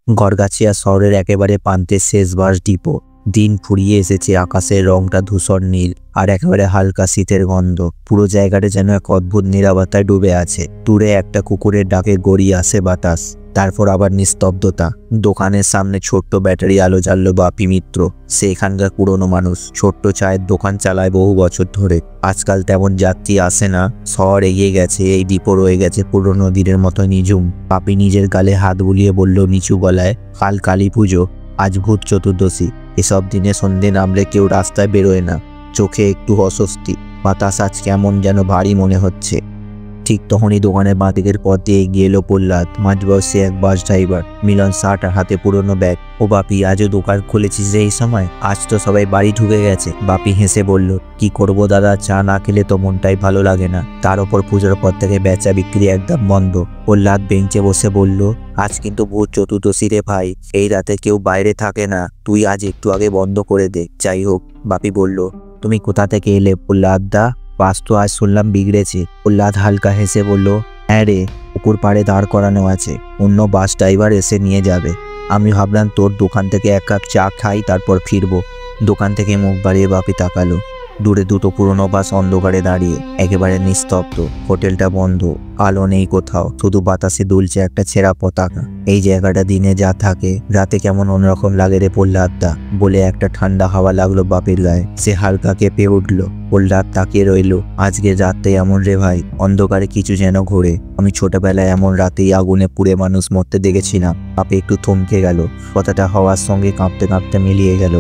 গড়গাছিয়া শহরের একেবারে প্রান্তের শেষ বাস ডিপো। দিন ফুরিয়ে এসেছে, আকাশের রংটা ধূসর নীল আর একেবারে হালকা শীতের গন্ধ। পুরো জায়গাটা যেন এক অদ্ভুত নীরবতায় ডুবে আছে। দূরে একটা কুকুরের ডাকে গড়িয়ে আসে বাতাস, তারপর আবার নিস্তব্ধতা। দোকানের সামনে ছোট্ট ব্যাটারি আলো জ্বাললো বাপি মিত্র। সে এখানকার পুরনো মানুষ, ছোট্ট চায়ের দোকান চালায় বহু বছর ধরে। আজকাল তেমন যাত্রী আসে না, শহর এগিয়ে গেছে, এই ডিপো রয়ে গেছে পুরনো দিনের মতো নিঝুম। বাপি নিজের গালে হাত বুলিয়ে বলল নিচু গলায়, কাল কালী পুজো, আজ ভূত চতুর্দশী। এসব দিনে সন্ধে নামলে কেউ রাস্তায় বেরোয় না। চোখে একটু অস্বস্তি, বাতাস আজ কেমন যেন ভারী মনে হচ্ছে। ঠিক তখনই দোকানের বাঁদিকের পথ দিয়ে এগিয়ে এলো প্রহ্লাদ, মাঝবয়সী এক বাস ড্রাইভার। মিলন শার্ট আর হাতে পুরনো ব্যাগ। ও বাপি, আজও দোকান খুলেছিস রে এই সময়? আজ তো সবাই বাড়ি ঢুকে গেছে। বাপি হেসে বলল, কি করবো দাদা, চা না খেলে তো মনটাই ভালো লাগে না। তার ওপর পুজোর পর থেকে বেচা বিক্রি একদম বন্ধ। প্রহ্লাদ বেঞ্চে বসে বলল, আজ কিন্তু ভূত চতুর্দশী রে ভাই, এই রাতে কেউ বাইরে থাকে না। তুই আজ একটু আগে বন্ধ করে দে। যাই হোক, বাপি বলল, তুমি কোথা থেকে এলে প্রহ্লাদ দা? বাস তো আজ শুনলাম বিগড়েছে। প্রহ্লাদ হালকা হেসে বলল, হ্যাঁ রে, পুকুর পাড়ে দাঁড় করানো আছে, অন্য বাস ড্রাইভার এসে নিয়ে যাবে। আমি ভাবলাম তোর দোকান থেকে এক কাপ চা খাই, তারপর ফিরবো। দোকান থেকে মুখ বাড়িয়ে বাপি তাকালো। দূরে দুটো পুরনো বাস অন্ধকারে দাঁড়িয়ে, একেবারে নিস্তব্ধ। হোটেলটা বন্ধ, আলো নেই কোথাও, শুধু বাতাসে দুলছে একটা ছেঁড়া পতাকা। এই জায়গাটা দিনে যা থাকে, রাতে কেমন অন্যরকম লাগে রে প্রহ্লাদদা, বলে একটা ঠান্ডা হাওয়া লাগলো বাপির গায়ে। সে হালকা কেঁপে উঠল। প্রহ্লাদ তাকিয়ে রইল। আজকে রাতটা এমন রে ভাই, অন্ধকারে কিছু যেন ঘোরে। আমি ছোটবেলায় এমন রাতেই আগুনে পুড়ে মানুষ মরতে দেখেছিলাম। বাপি একটু থমকে গেল, কথাটা হওয়ার সঙ্গে কাঁপতে কাঁপতে মিলিয়ে গেল।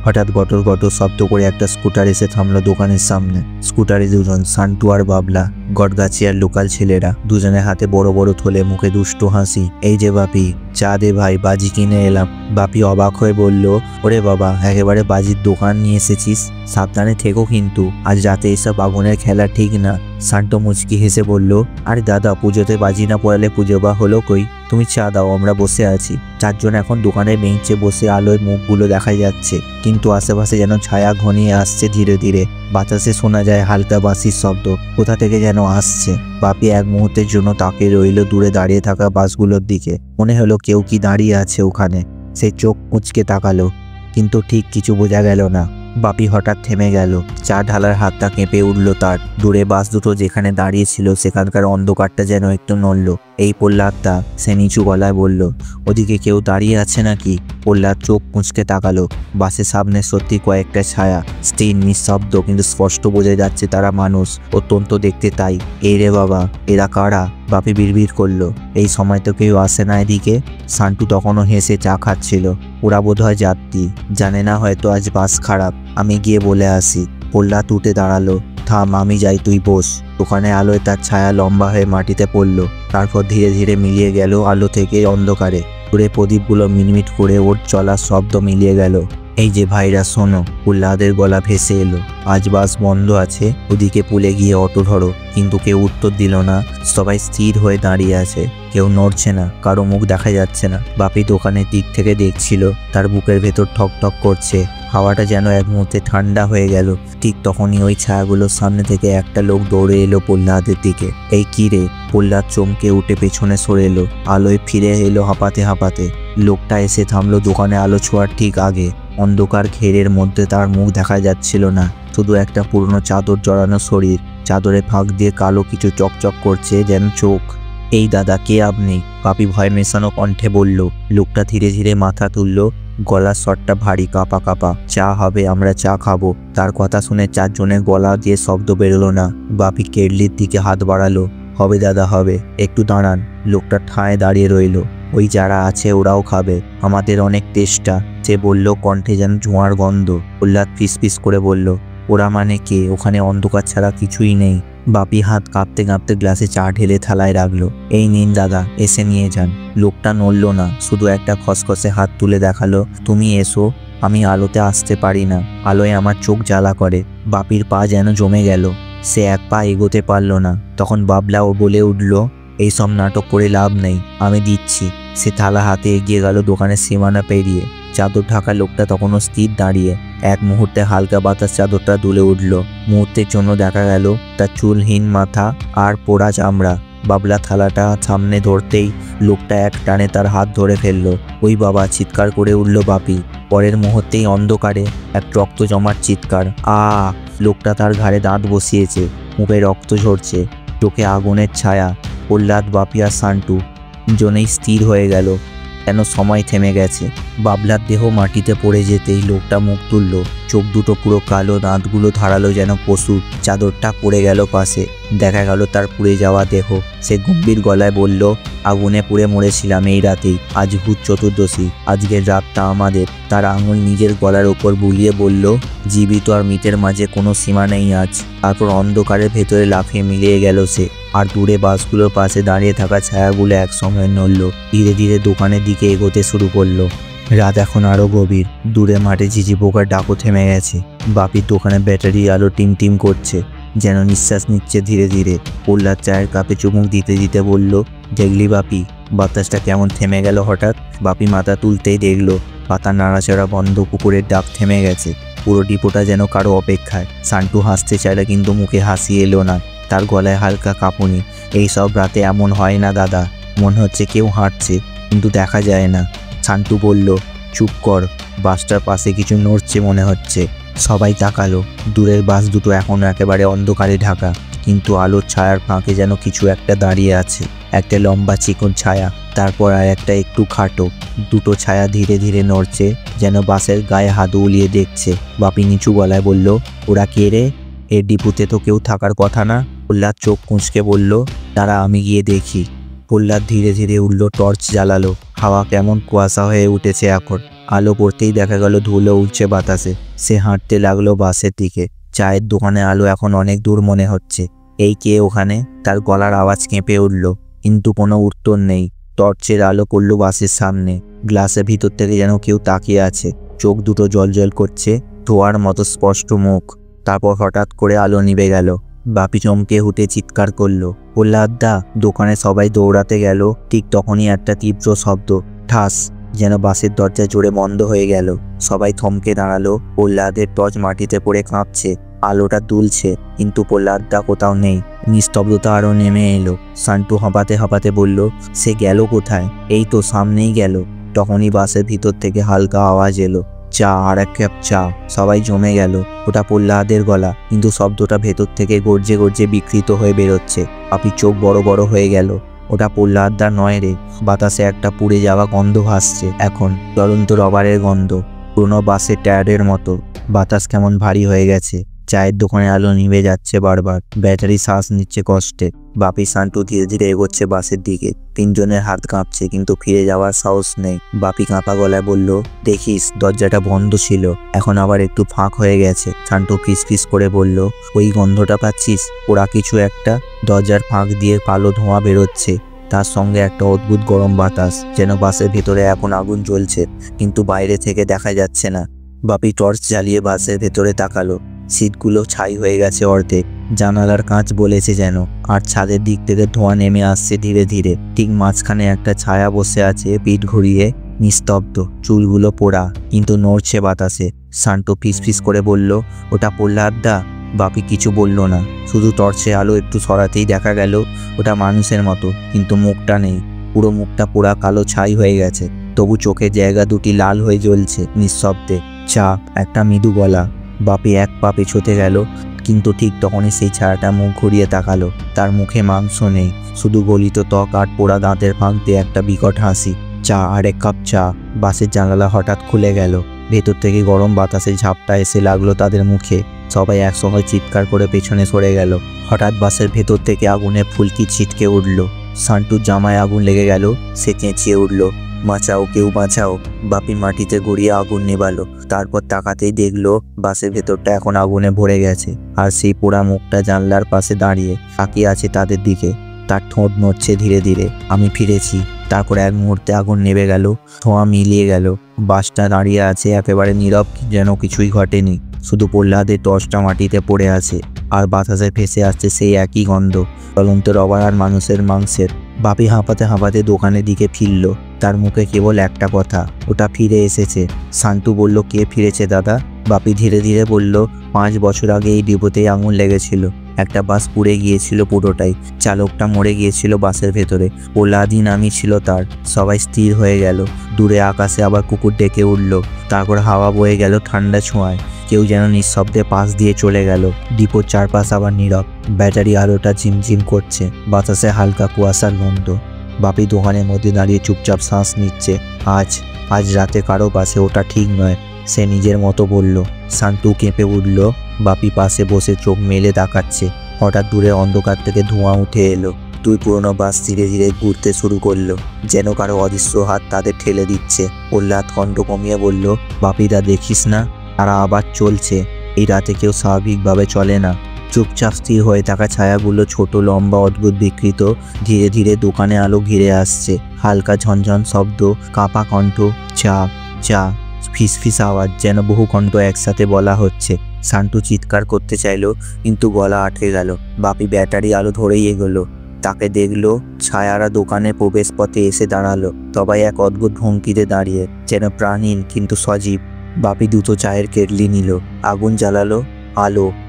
হঠাৎ গটর গটর শব্দ করে একটা স্কুটার এসে থামলো দোকানের সামনে। স্কুটারে দুজন, সান্টু আর বাবলা, গড়গাছিয়ার লোকাল ছেলেরা। দুজনের হাতে বড় বড় থলে, মুখে দুষ্টু হাসি। এই যে বাপি, চা দে ভাই, বাজি কিনে এলাম। বাপি অবাক হয়ে বলল, ওরে বাবা, একেবারে বাজির দোকান নিয়ে এসেছিস, সাবধানে থেকো কিন্তু, আজ রাতে এসব আগুনের খেলা ঠিক না। শান্ত মুচকি হেসে বলল, আরে দাদা, পুজোতে বাজি না পড়ালে পুজো বা হলো কই? তুমি চা দাও, আমরা বসে আছি। চারজন এখন দোকানের বেঞ্চে বসে, আলোয় মুখগুলো দেখা যাচ্ছে, কিন্তু আশেপাশে যেন ছায়া ঘনিয়ে আসছে ধীরে ধীরে। বাতাসে শোনা যায় হালকা বাঁশির শব্দ, কোথা থেকে যেন আসছে। বাপি এক মুহূর্তের জন্য তাকিয়ে রইল দূরে দাঁড়িয়ে থাকা বাসগুলোর দিকে। মনে হলো কেউ কি দাঁড়িয়ে আছে ওখানে। সে চোখ মুচকে তাকালো, কিন্তু ঠিক কিছু বোঝা গেল না। বাপি হঠাৎ থেমে গেল, চা ঢালার হাতটা কেঁপে উঠল তার। দূরে বাস দুটো যেখানে দাঁড়িয়েছিল সেখানকার অন্ধকারটা যেন একটু নড়ল। এই প্রহ্লাদটা, সে নিচু গলায় বলল, ওদিকে কেউ দাঁড়িয়ে আছে নাকি? প্রহ্লাদ চোখ মুচকে তাকালো। বাসের সামনে সত্যি কয়েকটা ছায়া, স্থির নিঃশব্দ, কিন্তু স্পষ্ট বোঝা যাচ্ছে তারা মানুষ, অত্যন্ত দেখতে তাই। এই রে বাবা, এরা কারা? বাপি বিড়বিড় করলো, এই সময় তো কেউ আসে না এদিকে। শান্টু তখনও হেসে চা খাচ্ছিল। ওরা বোধহয় যাত্রী, জানে না হয়তো আজ বাস খারাপ, আমি গিয়ে বলে আসি। প্রহ্লাদ উঠে দাঁড়ালো, থাম, আমি যাই, তুই বস। দোকানে আলোয় তার ছায়া লম্বা হয়ে মাটিতে পড়লো, তারপর ধীরে ধীরে মিলিয়ে গেল আলো থেকে অন্ধকারে। দূরে প্রদীপগুলো মিটমিট করে ওর চলার শব্দ মিলিয়ে গেল। এই যে ভাইরা শোনো, প্রহ্লাদের গলা ভেসে এলো, আজ বাস বন্ধ আছে, ওদিকে পুলে গিয়ে অটো ধরো। কিন্তু কেউ উত্তর দিল না, সবাই স্থির হয়ে দাঁড়িয়ে আছে, কেউ নড়ছে না, কারো মুখ দেখা যাচ্ছে না। বাপি দোকানের দিক থেকে দেখছিল, তার বুকের ভেতর ঠক ঠক করছে। হাওয়াটা যেন এক মুহূর্তে ঠান্ডা হয়ে গেল। ঠিক তখনই ওই ছায়াগুলোর সামনে থেকে একটা লোক দৌড়ে এলো প্রহ্লাদের দিকে। এই কি রে? প্রহ্লাদ চমকে উঠে পেছনে সরে এলো, আলোয় ফিরে এলো হাঁপাতে হাঁপাতে। লোকটা এসে থামলো দোকানে আলো ছোঁয়ার ঠিক আগে। অন্ধকার ঘেরের মধ্যে তার মুখ দেখা যাচ্ছিল না, শুধু একটা পুরনো চাদর জড়ানো শরীর। চাদরে ফাঁক দিয়ে কালো কিছু চকচক করছে, যেন চোখ। এই দাদা, কে আপনি? বাপি ভয় মেশানো কণ্ঠে বলল। লোকটা ধীরে ধীরে মাথা তুলল, গলার স্বরটা ভারী, কাঁপা কাঁপা। চা হবে, আমরা চা খাবো। তার কথা শুনে চারজনের গলা দিয়ে শব্দ বেরোলো না। বাপি কেটলির দিকে হাত বাড়ালো, হবে দাদা হবে, একটু দাঁড়ান। লোকটা ঠায় দাঁড়িয়ে রইল। ওই যারা আছে ওরাও খাবে, আমাদের অনেক তেষ্টা, সে বলল, কণ্ঠে যেন ধোঁয়ার গন্ধ। প্রহ্লাদ ফিসফিস করে বলল, ওরা মানে কে? ওখানে অন্ধকার ছাড়া কিছুই নেই। বাপি হাত কাঁপতে কাঁপতে গ্লাসে চা ঢেলে থালায় রাখলো। এই নিন দাদা, এসে নিয়ে যান। লোকটা নড়ল না, শুধু একটা খসখসে হাত তুলে দেখালো, তুমি এসো, আমি আলোতে আসতে পারি না, আলোয় আমার চোখ জ্বালা করে। বাপির পা যেন জমে গেল, সে এক পা এগোতে পারল না। তখন বাবলাও বলে উঠল, এইসব নাটক করে লাভ নেই, আমি দিচ্ছি। সে থালা হাতে এগিয়ে গেল দোকানের সীমানা পেরিয়ে। চাদর ঢাকা লোকটা তখনও স্থির দাঁড়িয়ে। এক মুহূর্তে হালকা বাতাস চাদরটা দুলে উঠল। মুহূর্তের জন্য দেখা গেল তার চুলহীন মাথা আর পোড়া চামড়া। বাবলা থালাটা সামনে ধরতেই লোকটা এক টানে তার হাত ধরে ফেললো। ওই বাবা, চিৎকার করে উঠল বাপি। পরের মুহূর্তেই অন্ধকারে এক রক্ত জমার চিৎকার। লোকটা তার ঘাড়ে দাঁত বসিয়েছে, মুখে রক্ত ঝরছে, চোখে আগুনের ছায়া। প্রহ্লাদ, বাপি আর সান্টু জনেই স্থির হয়ে গেল, যেন সময় থেমে গেছে। বাবলার দেহ মাটিতে পড়ে যেতেই লোকটা মুখ তুলল, চোখ দুটো পুরো কালো, দাঁতগুলো ধারালো যেন পশুর। চাদরটা পড়ে গেল পাশে, দেখা গেল তার পুড়ে যাওয়া দেহ। সে গম্ভীর গলায় বলল, আগুনে পুড়ে মরেছিলাম এই রাতেই, আজ ভূত চতুর্দশী, আজকের রাতটা আমাদের। তার আঙুল নিজের গলার ওপর বুলিয়ে বলল, জীবিত আর মৃতের মাঝে কোনো সীমা নেই আজ। তারপর অন্ধকারের ভেতরে লাফিয়ে মিলিয়ে গেল সে। আর দূরে বাসগুলোর পাশে দাঁড়িয়ে থাকা ছায়াগুলো একসঙ্গে নড়ল, ধীরে ধীরে দোকানের দিকে এগোতে শুরু করলো। রাত এখন আরো গভীর। দূরে মাঠে ঝিঝি পোকার ডাকও থেমে গেছে। বাপির দোকানে ব্যাটারি আলো টিম টিম করছে, যেন নিঃশ্বাস নিচ্ছে ধীরে ধীরে। প্রহ্লাদ চায়ের কাপে চুমুক দিতে দিতে বলল, দেখলি বাপি, বাতাসটা কেমন থেমে গেল হঠাৎ? বাপি মাথা তুলতেই দেখলো পাতা নাড়াচাড়া বন্ধ, কুকুরের ডাক থেমে গেছে। পুরো ডিপোটা যেন কারো অপেক্ষায়। সান্টু হাসতে চাইলে কিন্তু মুখে হাসি এলো না, তার গলায় হালকা কাঁপুনি। এইসব রাতে এমন হয় না দাদা, মনে হচ্ছে কেউ হাঁটছে কিন্তু দেখা যায় না। সান্টু বলল, চুপ কর, বাসটার পাশে কিছু নড়ছে মনে হচ্ছে। সবাই তাকালো। দূরের বাস দুটো এখনো একেবারে অন্ধকারে ঢাকা, কিন্তু আলোর ছায়ার ফাঁকে যেন কিছু একটা দাঁড়িয়ে আছে। একটা লম্বা চিকন ছায়া, তারপর আর একটা একটু খাটো। দুটো ছায়া ধীরে ধীরে নড়ছে, যেন বাসের গায়ে হাত উলিয়ে দেখছে। বাপি নিচু গলায় বলল, ওরা কে রে? এর ডিপুতে তো কেউ থাকার কথা না। প্রহ্লাদ চোখ কুঁচকে বলল, তারা আমি গিয়ে দেখি। প্রহ্লাদ ধীরে ধীরে উঠল, টর্চ জ্বালালো। হাওয়া কেমন কুয়াশা হয়ে উঠেছে এখন। আলো পড়তেই দেখা গেল ধুলো উঠছে বাতাসে। সে হাঁটতে লাগলো বাসের দিকে। চায়ের দোকানে আলো এখন অনেক দূর মনে হচ্ছে। এই কে ওখানে? তার গলার আওয়াজ কেঁপে উঠল, কিন্তু কোনো উত্তর নেই। টর্চের আলো পড়ল বাসের সামনে। গ্লাসের ভিতর থেকে যেন কেউ তাকিয়ে আছে। চোখ দুটো জল করছে, ধোয়ার মতো স্পষ্ট মুখ। তারপর হঠাৎ করে আলো নিভে গেল। বাপি চমকে উঠে চিৎকার করলো, প্রহ্লাদ দা! দোকানে সবাই দৌড়াতে গেল। ঠিক তখনই একটা তীব্র শব্দ, ঠাস, যেন বাসের দরজা জোরে বন্ধ হয়ে গেল। সবাই থমকে দাঁড়ালো। প্রহ্লাদের টর্চ মাটিতে পড়ে কাঁপছে, আলোটা দুলছে, কিন্তু প্রহ্লাদ দা কোথাও নেই। নিস্তব্ধতা আরো নেমে এলো। সান্টু হাঁপাতে হাঁপাতে বলল, সে গেল কোথায়? এই তো সামনেই গেল। তখনই বাসের ভিতর থেকে হালকা আওয়াজ এলো, চা, আর এক কাপ চা। সবাই জমে গেল। ওটা প্রহ্লাদের গলা, কিন্তু শব্দটা ভেতর থেকে গর্জে গর্জে বিকৃত হয়ে বেরোচ্ছে। বাপির চোখ বড় বড় হয়ে গেল। ওটা প্রহ্লাদদা নয় রে। বাতাসে একটা পুড়ে যাওয়া গন্ধ ভাসছে এখন, জ্বলন্ত রবারের গন্ধ, পুরনো বাসের টায়ারের মতো। বাতাস কেমন ভারী হয়ে গেছে। চায়ের দোকানে আলো নিভে যাচ্ছে বারবার। ব্যাটারি শ্বাস নিচ্ছে কষ্টে। বাপি, সান্টু ধীরে ধীরে এগোচ্ছে বাসের দিকে। তিনজনের হাত কাঁপছে, কিন্তু ফিরে যাওয়ার সাহস নেই। বাপি কাঁপা গলায় বলল, দেখিস, দরজাটা বন্ধ ছিল, এখন আবার একটু ফাঁক হয়ে গেছে। সান্টু ফিস করে বলল, ওই গন্ধটা পাচ্ছিস? ওরা কিছু একটা। দরজার ফাঁক দিয়ে কালো ধোঁয়া বেরোচ্ছে, তার সঙ্গে একটা অদ্ভুত গরম বাতাস, যেন বাসের ভেতরে এখন আগুন জ্বলছে, কিন্তু বাইরে থেকে দেখা যাচ্ছে না। বাপি টর্চ জ্বালিয়ে বাসের ভেতরে তাকালো। সিটগুলো ছাই হয়ে গেছে অর্ধেক, জানালার কাঁচ বলেছে যেন। আর ছাদের দিক থেকে ধোঁয়া নেমে আসছে ধীরে ধীরে। ঠিক মাঝখানে একটা ছায়া বসে আছে, পিঠ ঘুরিয়ে, নিস্তব্ধ, চুলগুলো পোড়া, কিন্তু নড়ছে বাতাসে। সান্টু ফিস করে বলল, ওটা প্রহ্লাদ দা? বাপি কিছু বলল না, শুধু টর্চে আলো একটু সরাতেই দেখা গেল ওটা মানুষের মতো, কিন্তু মুখটা নেই। পুরো মুখটা পোড়া কালো ছাই হয়ে গেছে, তবু চোখের জায়গা দুটি লাল হয়ে জ্বলছে। নিঃশব্দে চা, একটা মৃদু গলা। বাপি এক পা পেছোতে গেল, কিন্তু ঠিক তখনই সেই ছায়াটা মুখ ঘুরিয়ে তাকালো। তার মুখে মাংস নেই, শুধু গলিত ত্বক আর পোড়া দাঁতের ফাঁক দিয়ে একটা বিকট হাসি। চা, আর এক কাপ চা। বাসের জানালা হঠাৎ খুলে গেল। ভেতর থেকে গরম বাতাসের ঝাপটা এসে লাগলো তাদের মুখে। সবাই একসঙ্গে চিৎকার করে পেছনে সরে গেল। হঠাৎ বাসের ভেতর থেকে আগুনের ফুলকি ছিটকে উঠল। সান্টুর জামায় আগুন লেগে গেল। সে চেঁচিয়ে উঠল, বাঁচাও, কেউ বাঁচাও। বাপি মাটিতে গড়িয়ে আগুন নেভালো। তারপর তাকাতেই দেখলো বাসের ভেতরটা এখন আগুনে ভরে গেছে, আর সেই পোড়া মুখটা জানলার পাশে দাঁড়িয়ে তাকিয়ে আছে তাদের দিকে। তার ঠোঁট নড়ছে ধীরে ধীরে। আমি ফিরেছি। তারপর এক মুহূর্তে আগুন নেভে গেল, ধোঁয়া মিলিয়ে গেল। বাসটা দাঁড়িয়ে আছে একেবারে নীরব, যেন কিছুই ঘটেনি। শুধু প্রহ্লাদের টর্চটা মাটিতে পড়ে আছে, আর বাতাসে ভেসে আসছে সেই একই গন্ধ, জ্বলন্ত রবার আর মানুষের মাংসের। বাপি হাঁপাতে হাঁপাতে দোকানের দিকে ফিরল। তার মুখে কেবল একটা কথা, ওটা ফিরে এসেছে। সান্টু বলল, কে ফিরেছে দাদা? বাপি ধীরে ধীরে বলল, 5 বছর আগে এই ডিপোতেই আগুন লেগেছিল। একটা বাস পুড়ে গিয়েছিল পুরোটাই। চালকটা মরে গিয়েছিল বাসের ভেতরে। ওলাদিন আমি ছিল তার। সবাই স্থির হয়ে গেল। দূরে আকাশে আবার কুকুর ডেকে উঠল। তারপর হাওয়া বয়ে গেল ঠান্ডা ছোঁয়ায়। কেউ যেন নিঃশব্দে পাশ দিয়ে চলে গেল। ডিপোর চারপাশ আবার নীরব। ব্যাটারি আলোটা ঝিমঝিম করছে। বাতাসে হালকা কুয়াশার গন্ধ। বাপি দোকানের মধ্যে দাঁড়িয়ে চুপচাপ শ্বাস নিচ্ছে। আজ রাতে কারো পাশে ওটা ঠিক নয়, সে নিজের মতো বলল। শান্তু কেঁপে উঠল। বাপি পাশে বসে চোখ মেলে তাকাচ্ছে। হঠাৎ দূরে অন্ধকার থেকে ধোঁয়া উঠে এলো। 2 পুরনো বাস ধীরে ধীরে ঘুরতে শুরু করলো, যেন কারো অদৃশ্য হাত তাদের ঠেলে দিচ্ছে। প্রহ্লাদ কণ্ঠ কমিয়ে বলল, বাপিদা দেখিস না, তারা আবার চলছে। এই রাতে কেউ স্বাভাবিকভাবে চলে না। চুপচাপ স্থির হয়ে থাকা ছায়াগুলো ছোট লম্বা অদ্ভুত বিকৃত। ধীরে ধীরে দোকানে আলো ঘিরে আসছে। হালকা ঝনঝন শব্দ, কাঁপা কণ্ঠ, চা চা, ফিসফিস আওয়াজ, যেন বহু কণ্ঠ একসাথে বলা হচ্ছে। শান্তু চিৎকার করতে চাইলো, কিন্তু গলা আটকে গেল। বাপি ব্যাটারি আলো ধরেই এগোলো। তাকে দেখলো। ছায়ারা দোকানের প্রবেশ পথে এসে দাঁড়ালো। সবাই এক অদ্ভুত ভঙ্গিতে দাঁড়িয়ে, যেন প্রাণহীন কিন্তু সজীব। বাপি দুটো চায়ের কেটলি নিল, আগুন জ্বালালো।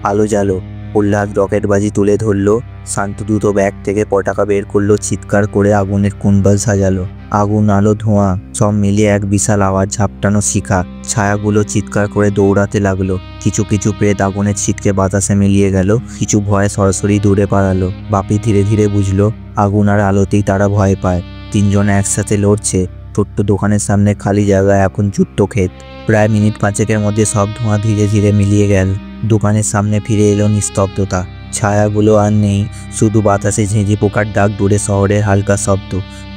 আলো জ্বালো। প্রহ্লাদ রকেটবাজি তুলে ধরলো। শান্তু দুটো ব্যাগ থেকে পটাকা বের করলো, চিৎকার করে আগুনের কুণ্ডল সাজালো। আগুন, আলো, ধোঁয়া সব মিলিয়ে এক বিশাল আওয়াজ ঝাপটানো শিখা। ছায়াগুলো চিৎকার করে দৌড়াতে লাগলো। কিছু কিছু প্রেত আগুনের ছিটকে বাতাসে মিলিয়ে গেল। কিছু ভয়ে সরাসরি দূরে পালালো। বাপি ধীরে ধীরে বুঝলো, আগুন আর আলোতেই তারা ভয় পায়। 3 জন একসাথে লড়ছে। ছোট্ট দোকানের সামনে খালি জায়গায় এখন ছোট্ট ক্ষেত। প্রায় মিনিট 5-এর মধ্যে সব ধোঁয়া ধীরে ধীরে মিলিয়ে গেল। দোকানের সামনে ফিরে এলো নিস্তব্ধতা। ছায়াগুলো আর নেই, শুধু বাতাসে ঝিঁঝি পোকার ডাক, দূরে শহরের হালকা শব্দ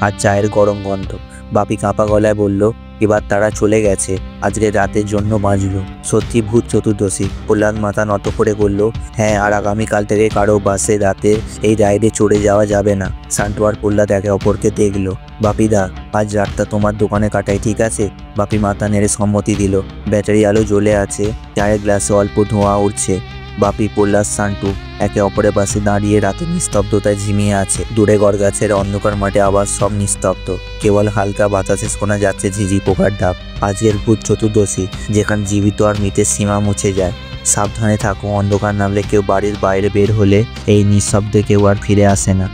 আর চায়ের গরম গন্ধ। বাপি কাঁপা গলায় বলল, এবার তারা চলে গেছে। আজকে রাতের জন্য বাঁচল। সত্যি ভূত চতুর্দশী। প্রহ্লাদ মাথা নত করে বলল, হ্যাঁ, আর আগামীকাল থেকে কারো বাসে রাতে এই রাইডে চড়ে যাওয়া যাবে না। শান্তু আর প্রহ্লাদ একে অপরকে দেখলো। বাপিদা, আজ রাতটা তোমার দোকানে কাটাই, ঠিক আছে? বাপি মাথা নেড়ে সম্মতি দিল। ব্যাটারি আলো জ্বলে আছে। চায়ের গ্লাসে অল্প ধোঁয়া উঠছে। বাপি, প্রহ্লাদ, শান্তু একে অপরের পাশে দাঁড়িয়ে রাতের নিস্তব্ধতায় ঝিমিয়ে আছে। দূরে গড়গাছের অন্ধকার মাঠে আবার সব নিস্তব্ধ। কেবল হালকা বাতাসে শোনা যাচ্ছে ঝিঝি পোকার ডাক। আজকের ভূত চতুর্দশী, যেখানে জীবিত আর মৃতের সীমা মুছে যায়। সাবধানে থাকো। অন্ধকার নামলে, কেউ বাড়ির বাইরে বের হলে এই নিঃশব্দে কেউ আর ফিরে আসে না।